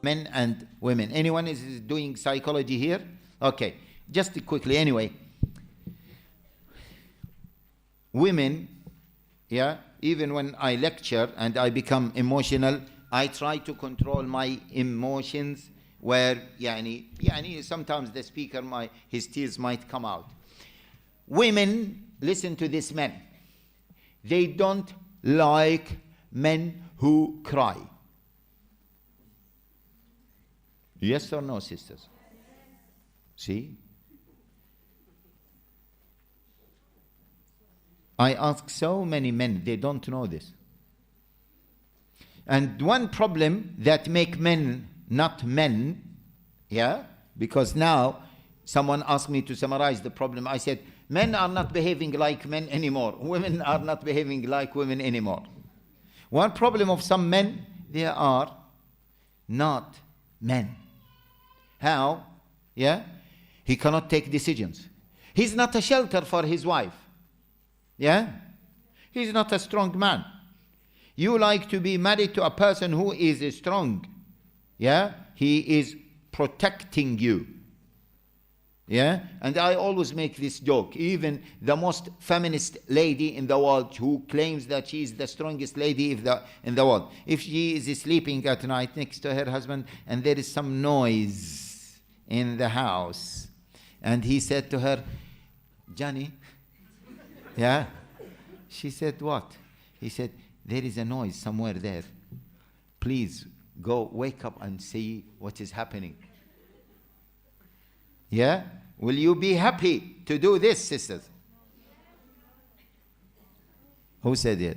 Men and women. Anyone is doing psychology here? Okay, just quickly anyway. Women, yeah, even when I lecture and I become emotional, I try to control my emotions where sometimes the speaker, his tears might come out. Women, listen to this, men. They don't like men who cry. Yes or no, sisters? See? I ask so many men, they don't know this. And one problem that make men not men, yeah, because now someone asked me to summarize the problem. I said, men are not behaving like men anymore. Women are not behaving like women anymore. One problem of some men, they are not men. How? Yeah? He cannot take decisions. He's not a shelter for his wife. Yeah? He's not a strong man. You like to be married to a person who is strong. Yeah? He is protecting you. Yeah? And I always make this joke. Even the most feminist lady in the world who claims that she is the strongest lady in the world, if she is sleeping at night next to her husband and there is some noise in the house, and he said to her, Johnny, yeah? She said, what? He said, there is a noise somewhere there. Please go wake up and see what is happening. Yeah? Will you be happy to do this, sisters? Who said it?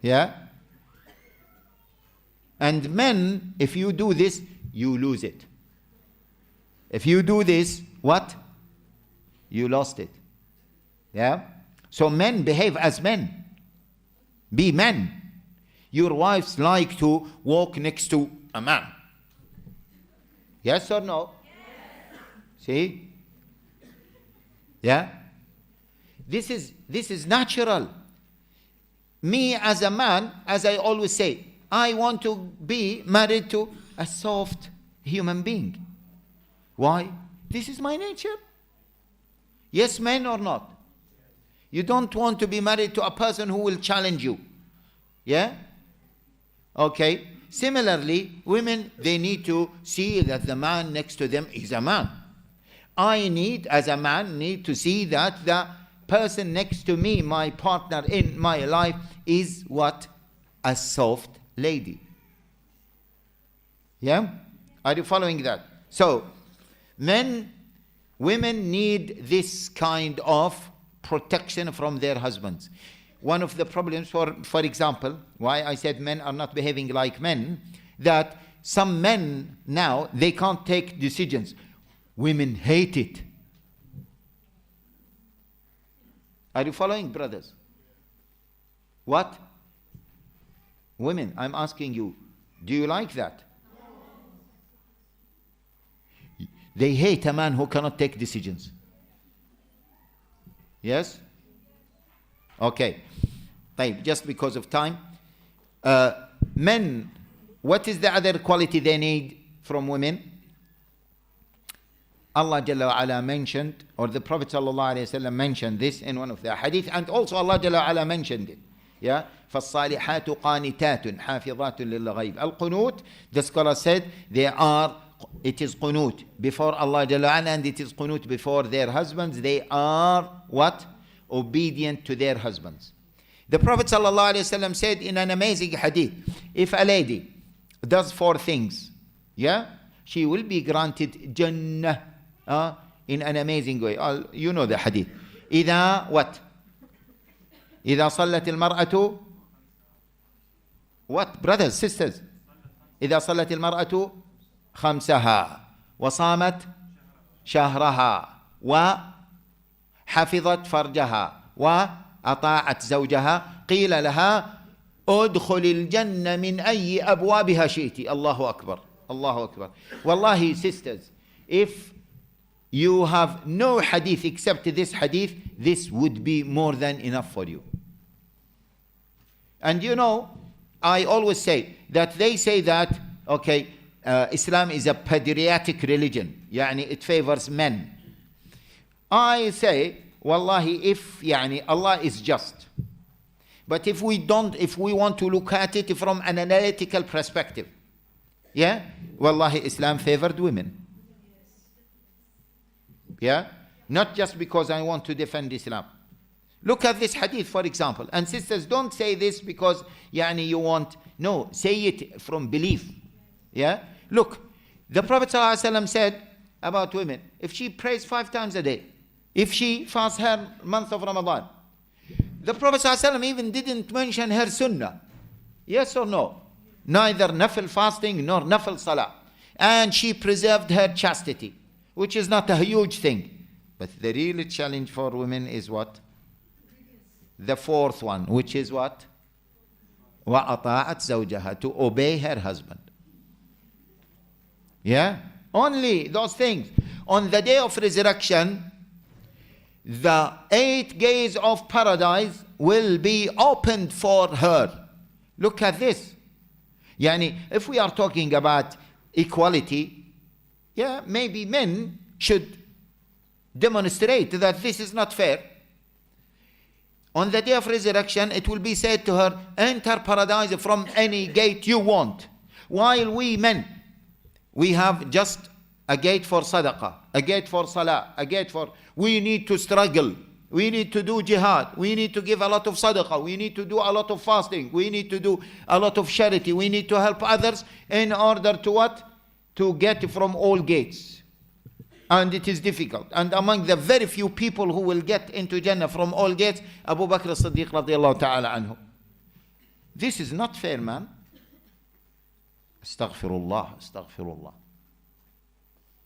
Yeah? And men, if you do this, you lose it. If you do this, what? You lost it. Yeah? So men, behave as men. Be men. Your wives like to walk next to a man. Yes or no? Yes. See? Yeah? This is natural. Me as a man, as I always say, I want to be married to a soft human being. Why? This is my nature. Yes, men or not? You don't want to be married to a person who will challenge you. Yeah? Okay. Similarly, women, they need to see that the man next to them is a man. I need, as a man, need to see that the person next to me, my partner in my life, is what? A soft lady. Yeah? Are you following that? So, women need this kind of protection from their husbands. One of the problems, for example, why I said men are not behaving like men, that some men now, they can't take decisions. Women hate it. Are you following, brothers? What? Women, I'm asking you, do you like that? They hate a man who cannot take decisions. Yes? Okay. Just because of time. Men, what is the other quality they need from women? Allah Jalla wa Ala mentioned, or the Prophet Sallallahu Alaihi Wasallam mentioned this in one of the hadith, and also Allah Jalla wa Ala mentioned it. Yeah? فَالصَّالِحَاتُ قَانِتَاتٌ حَافِظَاتٌ لِلْغَيْبِ. Al-Qunut, the scholar said, it is qunut before Allah Jalla wa Ala, and it is qunut before their husbands. They are what? Obedient to their husbands. The Prophet Sallallahu Alaihi Wasallam said in an amazing hadith, if a lady does 4 things, yeah, she will be granted Jannah in an amazing way. You know the hadith. إذا what? إذا صلت المرأة what? Brothers, sisters. إذا صلت المرأة خمسها وصامت شهرها وحفظت فرجها وأطاعت زوجها قيل لها ادخل الجنة من أي أبوابها شئت. الله أكبر. الله أكبر. Wallahi, sisters, if you have no hadith except this hadith, this would be more than enough for you. And you know, I always say that they say that, okay, Islam is a pediatric religion, يعني it favors men. I say, wallahi, if يعني Allah is just, but if we want to look at it from an analytical perspective, yeah, wallahi, Islam favored women. Yeah, not just because I want to defend Islam. Look at this hadith, for example. And sisters, don't say this because yani you want. No, say it from belief. Yeah, look, the Prophet ﷺ said about women, if she prays 5 times a day, if she fasts her month of Ramadan, the Prophet ﷺ even didn't mention her sunnah. Yes or no? Neither nafil fasting nor nafil salah. And she preserved her chastity, which is not a huge thing. But the real challenge for women is what? The 4th one, which is what? وَأَطَاعَتْ زَوْجَهَا, to obey her husband. Yeah? Only those things. On the day of resurrection, the 8 gates of paradise will be opened for her. Look at this. Yani, if we are talking about equality, yeah, maybe men should demonstrate that this is not fair. On the day of resurrection, it will be said to her, enter paradise from any gate you want. While we men, we have just a gate for sadaqah, a gate for salah, a gate for, we need to struggle. We need to do jihad. We need to give a lot of sadaqah. We need to do a lot of fasting. We need to do a lot of charity. We need to help others in order to what? To get from all gates. And it is difficult. And among the very few people who will get into Jannah from all gates, Abu Bakr as-Siddiq radiallahu ta'ala anhu. This is not fair, man. Astaghfirullah, astaghfirullah.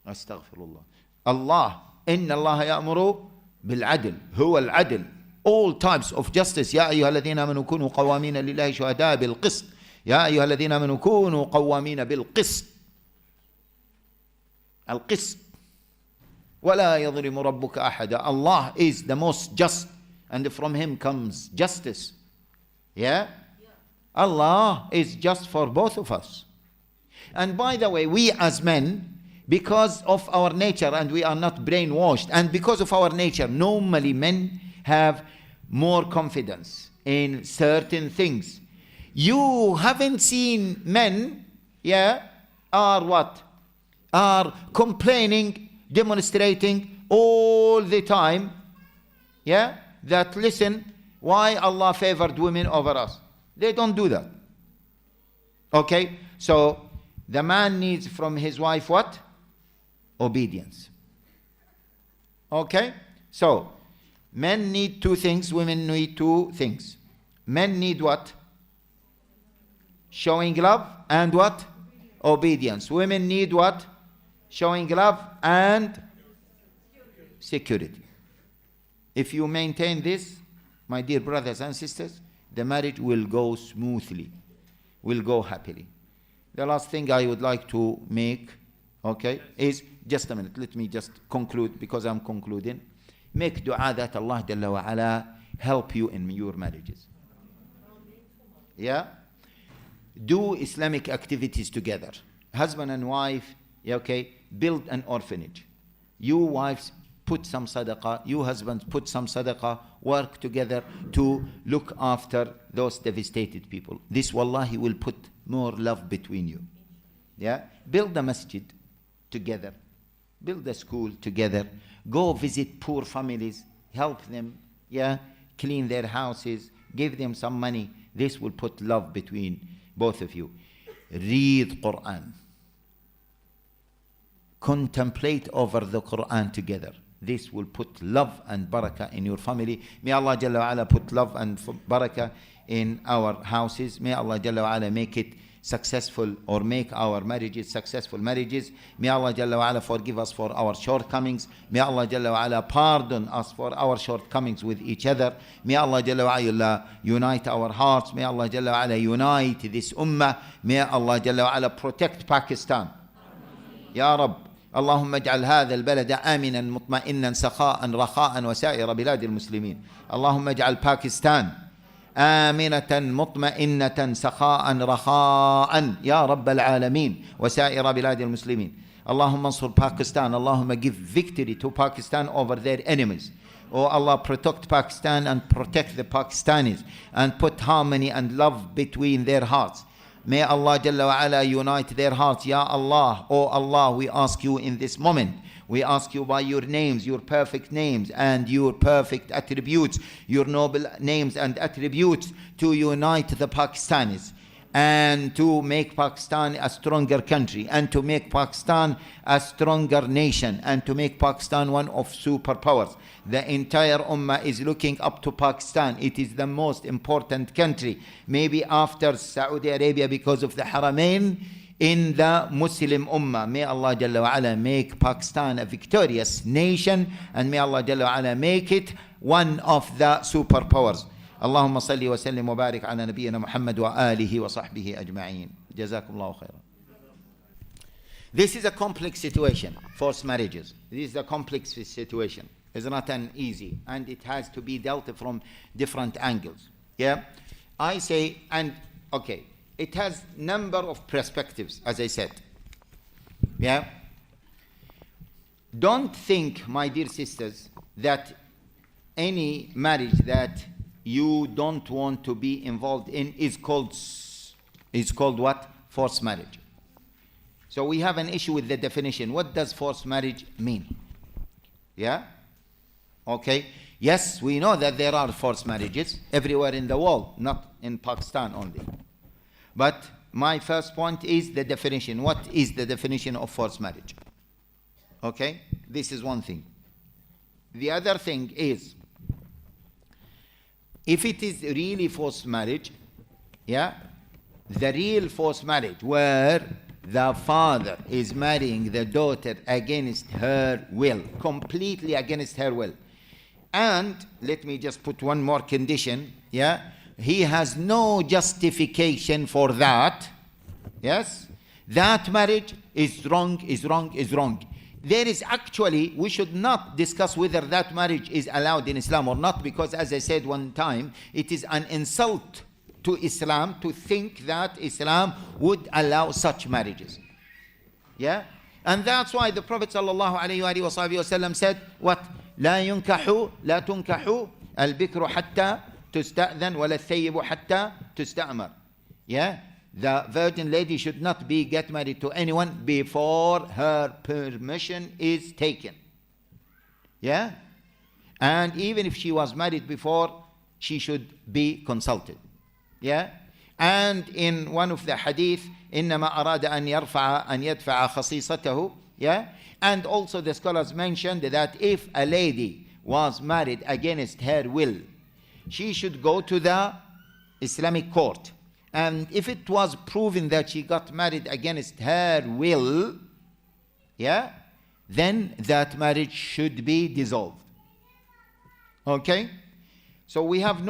Astaghfirullah. Allah, inna Allah ya'muru بالعدل هو العدل, all types of justice. يا أيها الذين آمنوا كونوا قوامين لله شهداء بالقسط. يا أيها الذين آمنوا كونوا قوامين بالقسط. القسط. ولا يظلم ربك أحدا. Allah is the most just, and from him comes justice. Yeah? Allah is just for both of us. And by the way, we as men, because of our nature, and we are not brainwashed, and because of our nature, normally men have more confidence in certain things. You haven't seen men, yeah, are what? Are complaining, demonstrating all the time, yeah, that listen, why Allah favored women over us. They don't do that. Okay, so the man needs from his wife what? Obedience. Okay? So, men need 2 things, women need 2 things. Men need what? Showing love and what? Obedience. Women need what? Showing love and security. If you maintain this, my dear brothers and sisters, the marriage will go smoothly, will go happily. The last thing I would like to make, okay, is just a minute. Let me just conclude because I'm concluding. Make dua that Allah Jalla wa Ala help you in your marriages. Yeah? Do Islamic activities together. Husband and wife, okay, build an orphanage. You wives put some sadaqah, you husbands put some sadaqah, work together to look after those devastated people. This wallahi will put more love between you. Yeah? Build a masjid together. Build a school together. Go visit poor families. Help them. Yeah? Clean their houses. Give them some money. This will put love between both of you. Read Quran. Contemplate over the Quran together. This will put love and barakah in your family. May Allah Jalla wa Ala put love and barakah in our houses. May Allah Jalla wa Ala make it successful, or make our marriages successful marriages. May Allah Jalla wa Ala forgive us for our shortcomings. May Allah Jalla wa Ala pardon us for our shortcomings with each other. May Allah Jalla wa Ala unite our hearts. May Allah Jalla wa Ala unite this ummah. May Allah Jalla wa Ala protect Pakistan. Ya Rab, اللهم اجعل هذا البلد آمنا مطمئنا سخاء رخاء وسائر بلاد المسلمين. اللهم اجعل باكستان آمنة مطمئنة سخاء رخاء يا رب العالمين وسائر بلاد المسلمين. اللهم انصر Pakistan. اللهم give victory to Pakistan over their enemies. Oh Allah, protect Pakistan and protect the Pakistanis and put harmony and love between their hearts. May Allah Jalla wa Ala unite their hearts. Ya Allah, oh Allah, we ask you in this moment, we ask you by your names, your perfect names and your perfect attributes, your noble names and attributes, to unite the Pakistanis and to make Pakistan a stronger country and to make Pakistan a stronger nation and to make Pakistan one of superpowers. The entire Ummah is looking up to Pakistan. It is the most important country, maybe after Saudi Arabia, because of the Haramain in the Muslim Ummah. May Allah Jalla wa Ala make Pakistan a victorious nation, and may Allah Jalla wa Ala make it one of the superpowers. اللهم صل وسلم وبارك على نبينا محمد وآله وصحبه أجمعين. جزاكم الله خيرا. This is a complex situation, forced marriages. This is a complex situation. It's not an easy, and it has to be dealt from different angles. Yeah, I say, and okay, it has number of perspectives, as I said. Yeah, don't think, my dear sisters, that any marriage that you don't want to be involved in is called what? Forced marriage. So we have an issue with the definition. What does forced marriage mean? Yeah? Okay. Yes, we know that there are forced marriages everywhere in the world, not in Pakistan only. But my first point is the definition. What is the definition of forced marriage? Okay? This is one thing. The other thing is, if it is really forced marriage, yeah, the real forced marriage where the father is marrying the daughter against her will, completely against her will. And let me just put one more condition, yeah, he has no justification for that. Yes, that marriage is wrong, is wrong, is wrong. There is actually, we should not discuss whether that marriage is allowed in Islam or not, because as I said one time, it is an insult to Islam to think that Islam would allow such marriages. Yeah? And that's why the Prophet ﷺ said, what? لا ينكح لا تنكح البكر حتى تستأذن ولا الثيب حتى تستأمر. Yeah? The virgin lady should not get married to anyone before her permission is taken. Yeah? And even if she was married before, she should be consulted. Yeah? And in one of the hadith, إنما أراد أن يدفع خصيصته. Yeah? And also the scholars mentioned that if a lady was married against her will, she should go to the Islamic court. And if it was proven that she got married against her will, yeah, then that marriage should be dissolved. Okay? So we have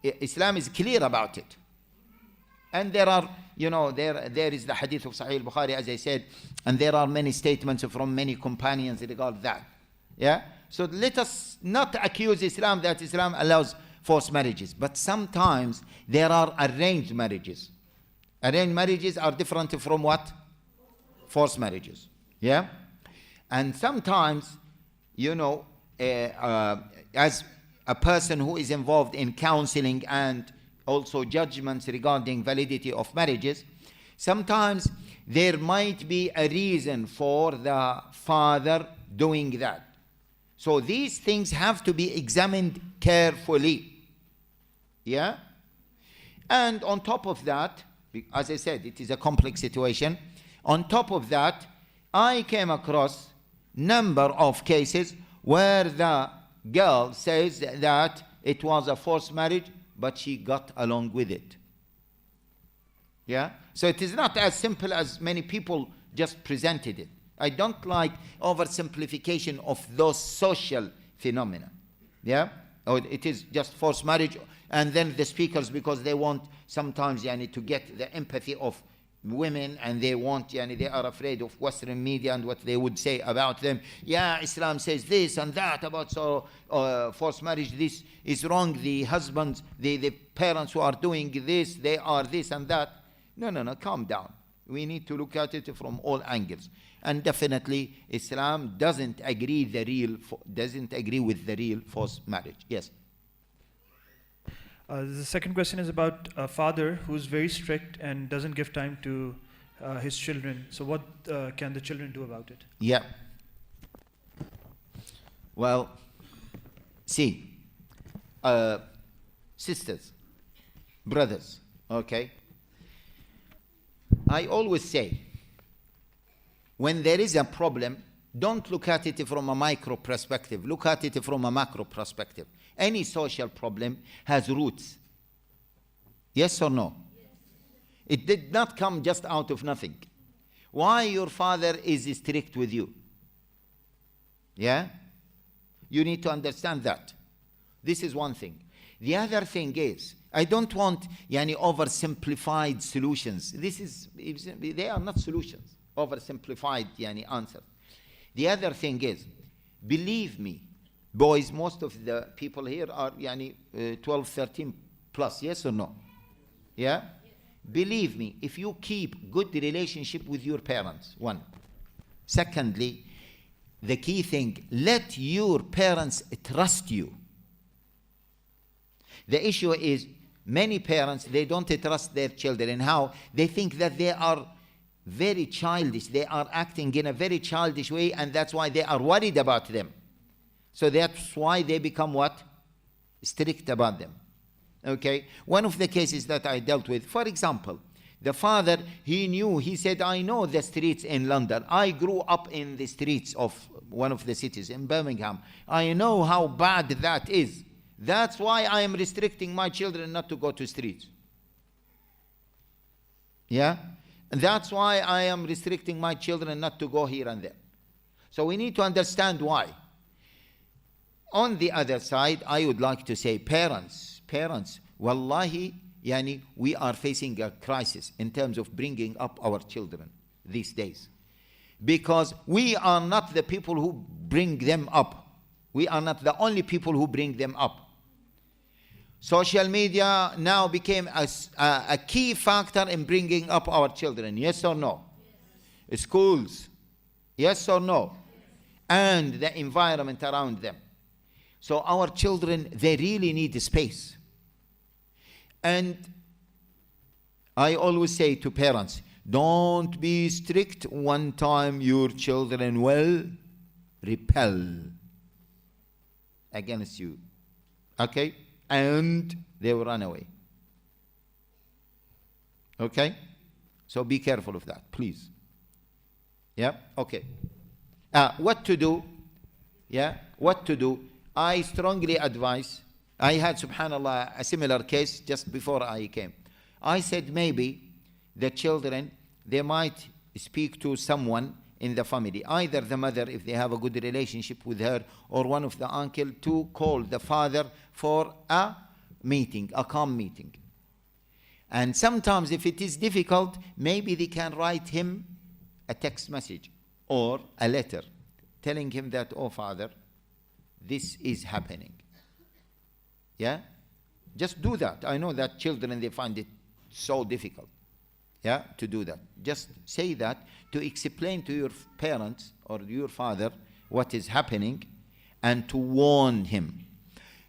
Islam is clear about it. And there are, there is the hadith of Sahih al-Bukhari, as I said, and there are many statements from many companions regarding that. Yeah? So let us not accuse Islam that Islam allows forced marriages. But sometimes there are arranged marriages. Arranged marriages are different from what? Forced marriages. Yeah? And sometimes, as a person who is involved in counseling and also judgments regarding validity of marriages, sometimes there might be a reason for the father doing that. So these things have to be examined carefully. Yeah? And on top of that, as I said, it is a complex situation. On top of that, I came across number of cases where the girl says that it was a forced marriage, but she got along with it. Yeah? So it is not as simple as many people just presented it. I don't like oversimplification of those social phenomena. Yeah? Or it is just forced marriage, and then the speakers, because they want sometimes to get the empathy of women, and they want, yani they are afraid of Western media and what they would say about them. Yeah, Islam says this and that about forced marriage. This is wrong. The husbands, the parents who are doing this, they are this and that. No, calm down. We need to look at it from all angles. And definitely, Islam doesn't agree with the real forced marriage. Yes. The second question is about a father who's very strict and doesn't give time to his children. So what can the children do about it? Yeah. Well, see, sisters, brothers, okay? I always say, when there is a problem, don't look at it from a micro perspective. Look at it from a macro perspective. Any social problem has roots. Yes or no? Yes. It did not come just out of nothing. Why your father is strict with you? Yeah? You need to understand that. This is one thing. The other thing is, I don't want oversimplified solutions. They are not solutions. Oversimplified answers. The other thing is, believe me, boys, most of the people here are 12, 13 plus, yes or no? Yeah? Yes. Believe me, if you keep good relationship with your parents, one. Secondly, the key thing, let your parents trust you. The issue is, many parents, they don't trust their children. How? They think that they are very childish. They are acting in a very childish way, and that's why they are worried about them. So that's why they become what? Strict about them. Okay? One of the cases that I dealt with, for example, the father, he said, I know the streets in London. I grew up in the streets of one of the cities in Birmingham. I know how bad that is. That's why I am restricting my children not to go to streets. Yeah? And that's why I am restricting my children not to go here and there. So we need to understand why. On the other side, I would like to say, parents, wallahi, we are facing a crisis in terms of bringing up our children these days. Because we are not the people who bring them up. We are not the only people who bring them up. Social media now became a key factor in bringing up our children. Yes or no? Yes. Schools. Yes or no? Yes. And the environment around them. So our children, they really need space. And I always say to parents, don't be strict. One time your children will repel against you. Okay? And they will run away. Okay? So be careful of that, please. Yeah? Okay. What to do? Yeah? What to do? I strongly advise. I had, subhanAllah, a similar case just before I came. I said maybe the children, they might speak to someone in the family, either the mother, if they have a good relationship with her, or one of the uncle, to call the father for a meeting, a calm meeting. And sometimes if it is difficult, maybe they can write him a text message or a letter telling him that, oh father, this is happening. Yeah? Just do that. I know that children, they find it so difficult, yeah, to do that. Just say that to explain to your parents or your father what is happening and to warn him.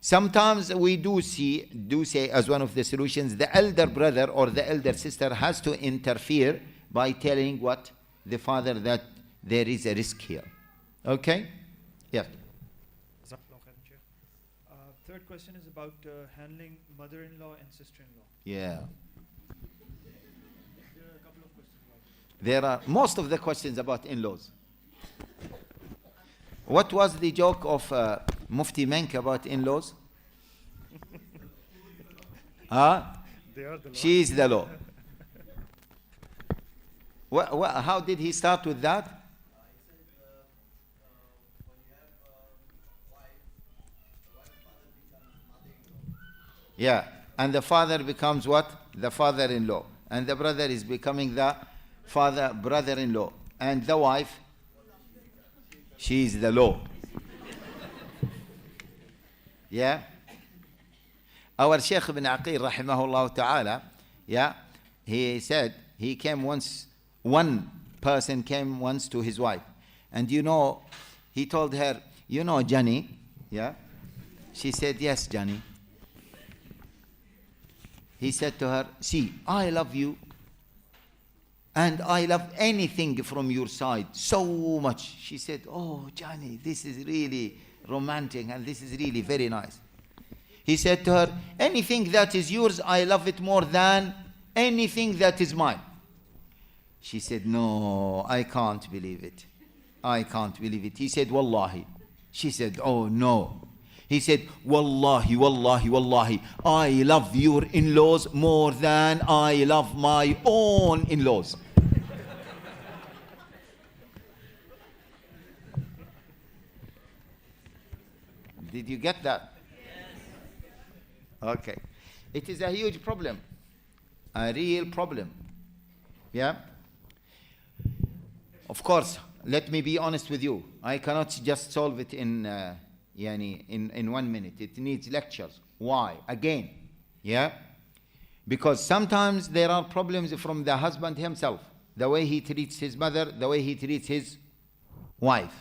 Sometimes we do say as one of the solutions, the elder brother or the elder sister has to interfere by telling what? The father that there is a risk here. Okay? Yeah. Third question is about handling mother-in-law and sister-in-law. Yeah. There are a couple of questions about it. There are most of the questions about in-laws. What was the joke of Mufti Menk about in-laws? They are the law. She is the law. How did he start with that? Yeah, and the father becomes what? The father-in-law. And the brother is becoming the brother-in-law. And the wife, she is the law. Yeah? Our Sheikh ibn Aqil, rahimahullah ta'ala, yeah, he said, he came once, one person came once to his wife. And he told her, Johnny, yeah? She said, yes, Johnny. He said to her, see, I love you. And I love anything from your side so much. She said, oh, Johnny, this is really romantic and this is really very nice. He said to her, anything that is yours, I love it more than anything that is mine. She said, no, I can't believe it. I can't believe it. He said, wallahi. She said, oh, no. He said, wallahi, wallahi, wallahi, I love your in-laws more than I love my own in-laws. Did you get that? Yes. Okay. It is a huge problem. A real problem. Yeah? Of course, let me be honest with you. I cannot just solve it in 1 minute. It needs lectures. Why? Again. Yeah? Because sometimes there are problems from the husband himself. The way he treats his mother, the way he treats his wife.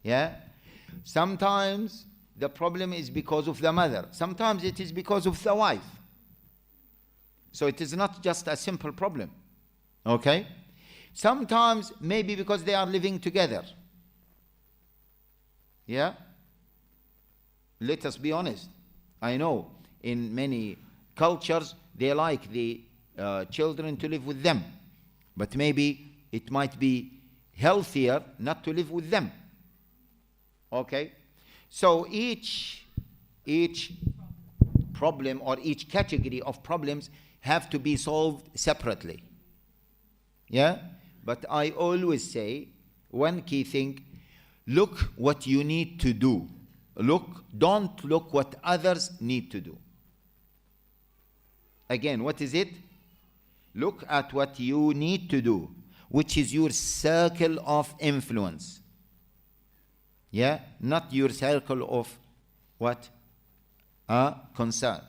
Yeah? Sometimes the problem is because of the mother. Sometimes it is because of the wife. So it is not just a simple problem. Okay? Sometimes maybe because they are living together. Yeah? Let us be honest. I know in many cultures they like the children to live with them. But maybe it might be healthier not to live with them. Okay? So each problem or each category of problems have to be solved separately. Yeah? But I always say one key thing, look what you need to do. Don't look what others need to do. Again, what is it? Look at what you need to do, which is your circle of influence. Yeah? Not your circle of what? Concern.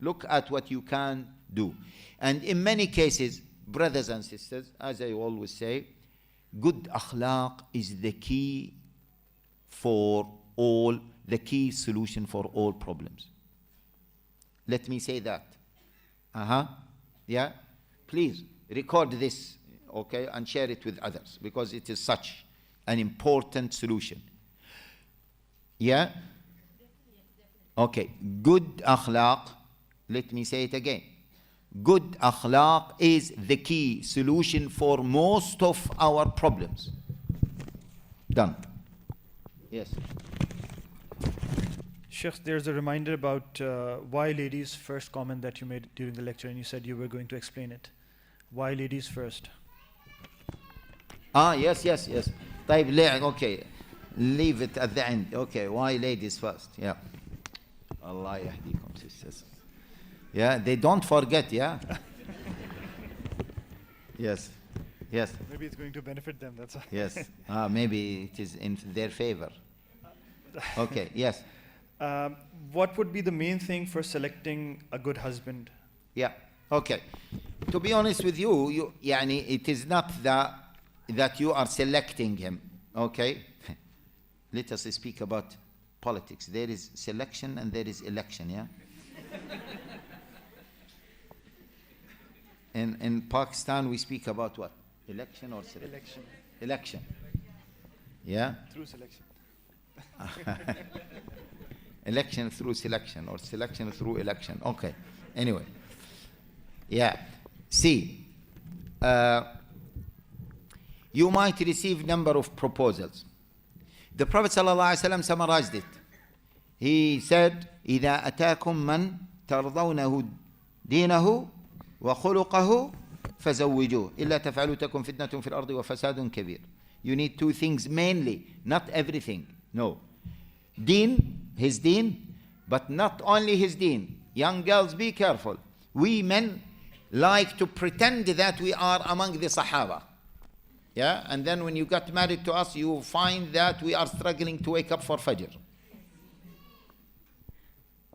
Look at what you can do. And in many cases, brothers and sisters, as I always say, good akhlaq is the key solution for all problems. Let me say that. Yeah? Please record this, okay, and share it with others because it is such an important solution. Yeah? Okay. Good akhlaq, let me say it again. Good akhlaq is the key solution for most of our problems. Done. Yes. Sheikh, there's a reminder about why ladies first comment that you made during the lecture, and you said you were going to explain it. Why ladies first? Yes. Okay. Leave it at the end. Okay, why ladies first? Yeah. Allah yahdikum, sisters. Yeah, they don't forget, yeah? Yes. Maybe it's going to benefit them, that's all. Yes. Maybe it is in their favor. Okay, yes. What would be the main thing for selecting a good husband? Yeah, okay. To be honest with you, it is not that you are selecting him, okay? Let us speak about politics. There is selection and there is election, yeah? In Pakistan, we speak about what? Election or selection? Election. Yeah? Through selection. Election through selection or selection through election. Okay. Anyway. Yeah. See, you might receive number of proposals. The Prophet ﷺ summarized it. He said, إِذَا أَتَاكُمْ مَنْ تَرْضَوْنَهُ دِينَهُ وَخُلُقَهُ فَزَوِّجُوهُ إِلَّا تَفْعَلُوا تَكُنْ فِتْنَةٌ فِي الْأَرْضِ وَفَسَادٌ كَبِيرٌ. You need two things mainly, not everything. No. Deen, his deen, but not only his deen. Young girls, be careful. We men, like to pretend that we are among the Sahaba. Yeah, and then when you got married to us, you find that we are struggling to wake up for Fajr.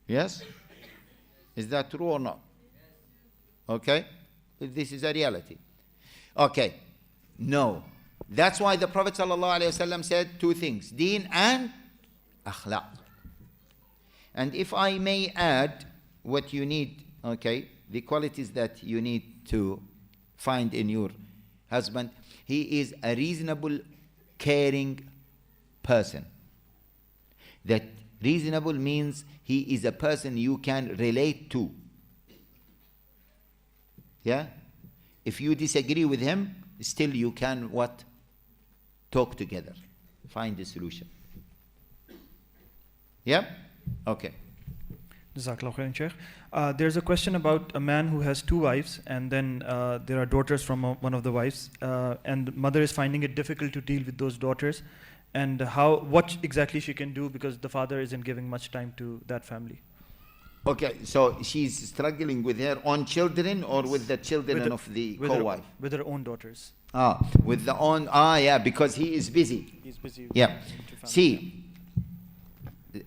Yes? Is that true or not? Okay? This is a reality. Okay. No. That's why the Prophet ﷺ said two things, deen and akhlaq. And if I may add what you need, okay, the qualities that you need to find in your husband, he is a reasonable, caring person. That reasonable means he is a person you can relate to. Yeah? If you disagree with him, still you can what? Talk together. Find a solution. Yeah? Okay. Jazakallah khairan, Sheikh. There's a question about a man who has two wives, and then there are daughters from one of the wives, and the mother is finding it difficult to deal with those daughters, and what exactly she can do because the father isn't giving much time to that family. Okay, so she's struggling with her own children or with the children of the co-wife? With her own daughters. With the own, yeah, because he is busy. He's busy. Yeah. See,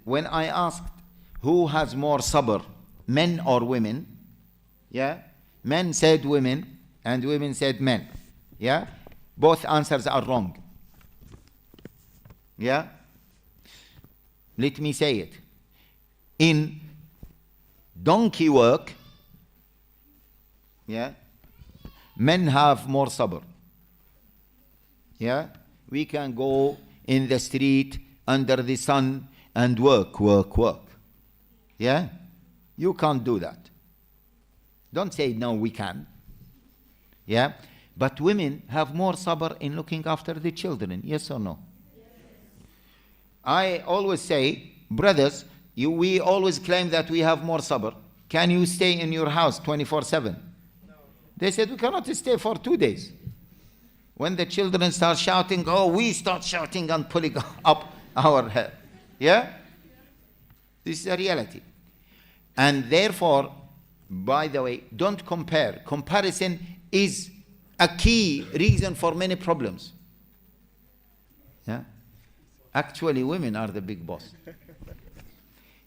when I asked who has more sabr, men or women, yeah, men said women and women said men, yeah, both answers are wrong. Yeah, let me say it. In donkey work, yeah, men have more sabr. Yeah, we can go in the street under the sun and work. Yeah, you can't do that. Don't say no, we can. Yeah, but women have more sabr in looking after the children. Yes or no? Yes. I always say, brothers, we always claim that we have more sabr. Can you stay in your house 24/7? No. They said we cannot stay for 2 days. When the children start shouting, we start shouting and pulling up our head. Yeah? This is a reality. And therefore, by the way, don't compare. Comparison is a key reason for many problems. Yeah? Actually, women are the big boss.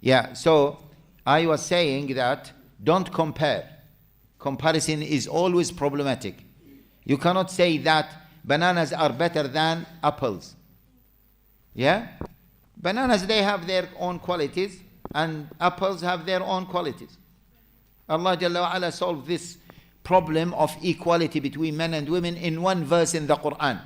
Yeah, so I was saying that don't compare. Comparison is always problematic. You cannot say that bananas are better than apples. Yeah? Bananas, they have their own qualities, and apples have their own qualities. Allah Jalla wa Ala solved this problem of equality between men and women in one verse in the Quran.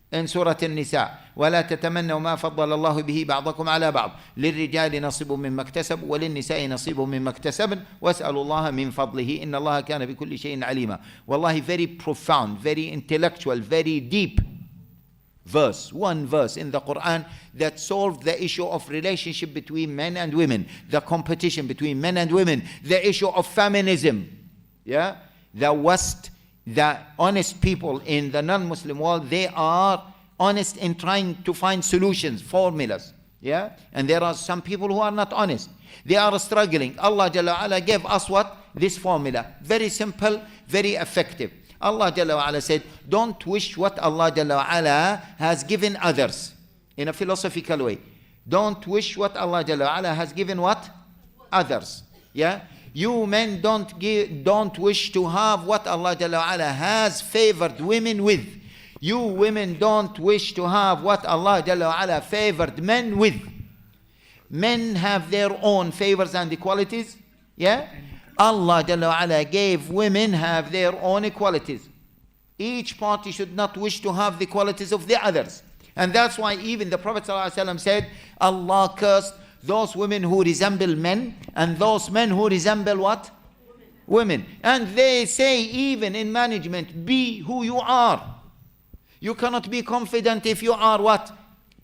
In Surah An-Nisa, وَلَا تَتَمَنَّوْا مَا فَضَّلَ اللَّهُ بِهِ بَعْضَكُمْ عَلَى بَعْضٍ لِلرِّجَالِ نَصِيبٌ مِّمَّا اكْتَسَبُوا وَلِلنِّسَاءِ نَصِيبٌ مِّمَّا اكْتَسَبْنَ وَاسْأَلُوا اللَّهَ مِنْ فَضْلِهِ إِنَّ اللَّهَ كَانَ بِكُلِّ شَيْءٍ عَلِيمًا. Wallahi, very profound, very intellectual, very deep verse, one verse in the Quran that solved the issue of relationship between men and women, the competition between men and women, the issue of feminism. Yeah? The West, the honest people in the non-Muslim world, they are honest in trying to find solutions, formulas. Yeah? And there are some people who are not honest. They are struggling. Allah Jalla Ala gave us what? This formula. Very simple, very effective. Allah Jalla Ala said, don't wish what Allah Jalla Ala has given others. In a philosophical way. Don't wish what Allah Jalla Ala has given what? Others. Yeah? You men don't wish to have what Allah Jalla Ala has favored women with. You women don't wish to have what Allah Jalla Ala favored men with. Men have their own favors and qualities. Yeah? Allah Jalla Ala gave women have their own qualities. Each party should not wish to have the qualities of the others. And that's why even the Prophet ﷺ said, Allah cursed those women who resemble men and those men who resemble what? Women. And they say even in management, be who you are. You cannot be confident if you are what?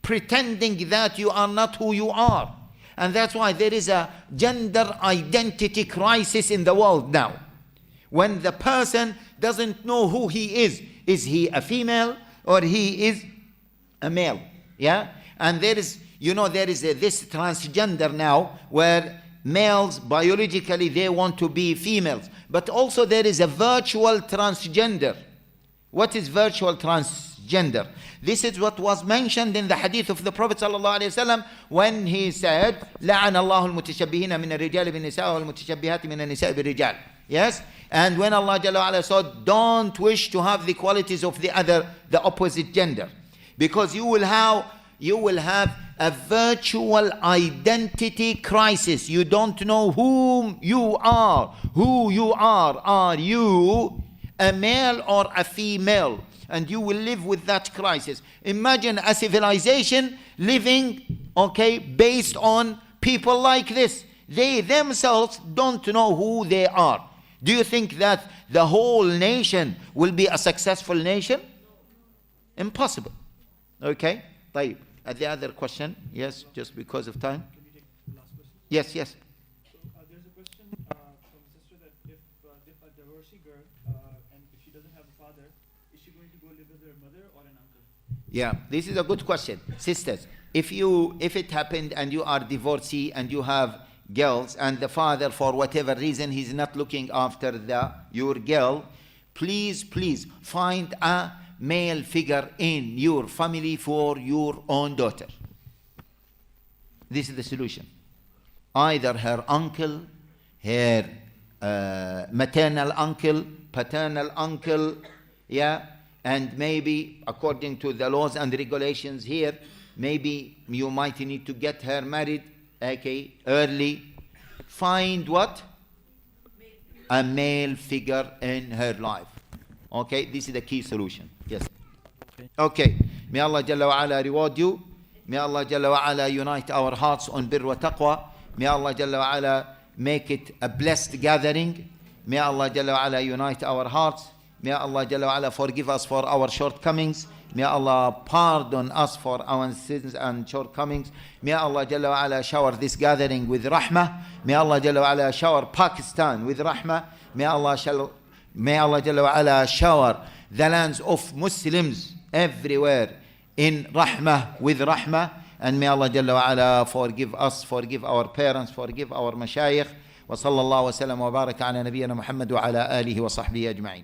Pretending that you are not who you are. And that's why there is a gender identity crisis in the world now. When the person doesn't know who he is he a female or he is a male? Yeah? And there is, this transgender now where males biologically they want to be females, but also there is a virtual transgender. What is virtual transgender? This is what was mentioned in the hadith of the Prophet ﷺ when he said, لَعَنَ اللَّهُ الْمُتَشَبِّهِينَ مِنَ الرِّجَالِ بِالنِّسَاءِ وَالْمُتَشَبِّهَاتِ مِنَ النِّسَاءِ بِالرِّجَالِ. Yes? And when Allah Jalla wa'ala said, don't wish to have the qualities of the opposite gender, because you will have a virtual identity crisis. You don't know who you are. Are you a male or a female? And you will live with that crisis. Imagine a civilization living, based on people like this. They themselves don't know who they are. Do you think that the whole nation will be a successful nation? Impossible. Okay? طيب. The other question, yes, just because of time. Can we take the last question? Yes. So, there's a question from a sister that if a divorcee girl, and if she doesn't have a father, is she going to go live with her mother or an uncle? Yeah, this is a good question. Sisters, if it happened and you are divorcee and you have girls and the father for whatever reason he's not looking after your girl, please find a male figure in your family for your own daughter. This is the solution. Either her uncle, her maternal uncle, paternal uncle, and maybe according to the laws and regulations here, maybe you might need to get her married early. Find what? A male figure in her life. This is the key solution. Yes. Okay. May Allah Jalla wa Ala reward you. May Allah Jalla wa Ala unite our hearts on birr wa taqwa. May Allah Jalla wa Ala make it a blessed gathering. May Allah Jalla wa Ala unite our hearts. May Allah Jalla wa Ala forgive us for our shortcomings. May Allah pardon us for our sins and shortcomings. May Allah Jalla wa Ala shower this gathering with rahmah. May Allah Jalla wa Ala shower Pakistan with rahmah. May Allah Jalla wa Ala shower the lands of Muslims everywhere in rahmah with rahmah. And may Allah Jalla wa Ala forgive us, forgive our parents, forgive our mashayikh. Wa sallallahu wa sallam wa baraka ala nabiyyina Muhammad wa ala alihi wa sahbihi ajma'in.